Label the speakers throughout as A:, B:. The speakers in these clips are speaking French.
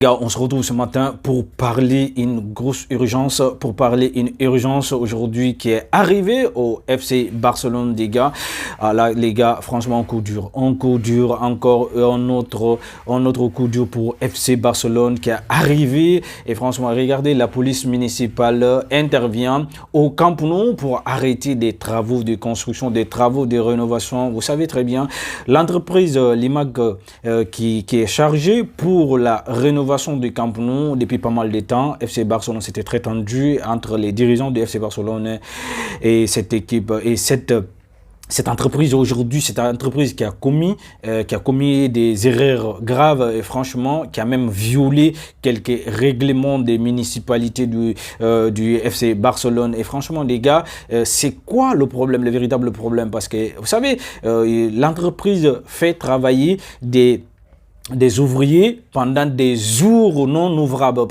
A: Gars, on se retrouve ce matin pour parler une grosse urgence, aujourd'hui qui est arrivée au FC Barcelone, les gars. Ah là, les gars, franchement, un coup dur, encore un autre coup dur pour FC Barcelone qui est arrivé. Et franchement, regardez, la police municipale intervient au Camp Nou pour arrêter des travaux de construction, des travaux de rénovation. Vous savez très bien, l'entreprise Limac qui est chargée pour la rénovation du Camp Nou depuis pas mal de temps. FC Barcelone, c'était très tendu entre les dirigeants du FC Barcelone et cette équipe et cette entreprise aujourd'hui, c'est une entreprise qui a commis des erreurs graves et franchement, qui a même violé quelques règlements des municipalités du FC Barcelone. Et franchement, les gars, c'est quoi le problème, le véritable problème? Parce que, vous savez, l'entreprise fait travailler des ouvriers pendant des jours non ouvrables,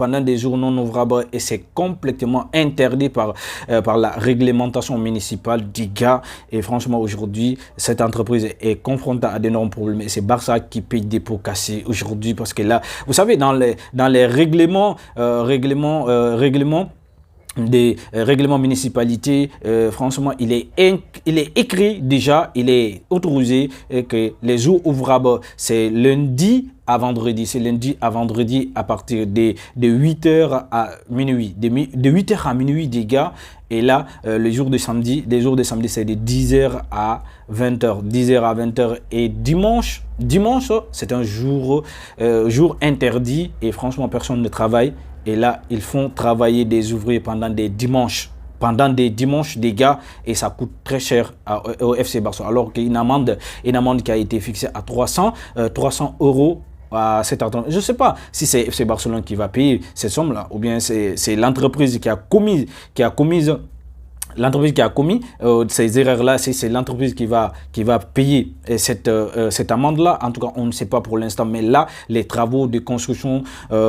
A: et c'est complètement interdit par la réglementation municipale des gars. Et franchement, aujourd'hui, cette entreprise est confrontée à d'énormes problèmes et c'est Barça qui paye des pots cassés aujourd'hui parce que là, vous savez, dans les règlements des règlements municipalités, franchement, il est écrit déjà, il est autorisé que les jours ouvrables, c'est lundi à vendredi. C'est lundi à vendredi à partir de 8h à minuit. De 8h à minuit, des gars. Et là, les jours de samedi, c'est de 10h à 20h. 10h à 20h. Et dimanche, c'est un jour interdit. Et franchement, personne ne travaille. Et là, ils font travailler des ouvriers pendant des dimanches. Des gars, et ça coûte très cher au FC Barcelone. Alors qu'une amende qui a été fixée à 300 euros à cette attente. Je ne sais pas si c'est FC Barcelone qui va payer cette somme-là, ou bien c'est l'entreprise qui a commis ces erreurs-là, c'est l'entreprise qui va payer cette amende-là. En tout cas, on ne sait pas pour l'instant. Mais là, les travaux de construction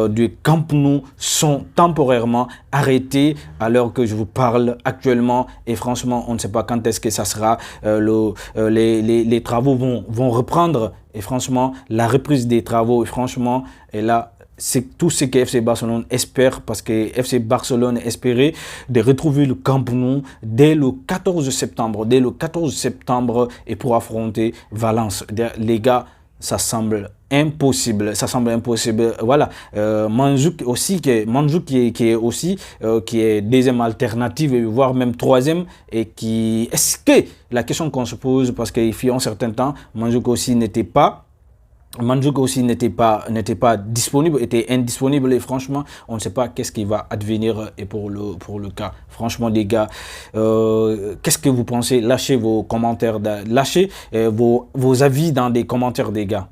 A: du Camp Nou sont temporairement arrêtés à l'heure que je vous parle actuellement. Et franchement, on ne sait pas quand est-ce que ça sera. Les travaux vont reprendre. Et franchement, la reprise des travaux, et franchement, et là, c'est tout ce que FC Barcelone espère, parce que FC Barcelone espérait de retrouver le Camp Nou dès le 14 septembre. Et pour affronter Valence. Les gars, ça semble impossible. Voilà. Mandžuk aussi, qui est deuxième alternative, voire même troisième, et qui, est-ce que la question qu'on se pose, parce qu'il fut un certain temps, Mandžuk aussi n'était pas disponible, était indisponible, et franchement, on ne sait pas qu'est-ce qui va advenir et pour le cas. Franchement, les gars, qu'est-ce que vous pensez? Lâchez vos commentaires, lâchez vos avis dans des commentaires, des gars.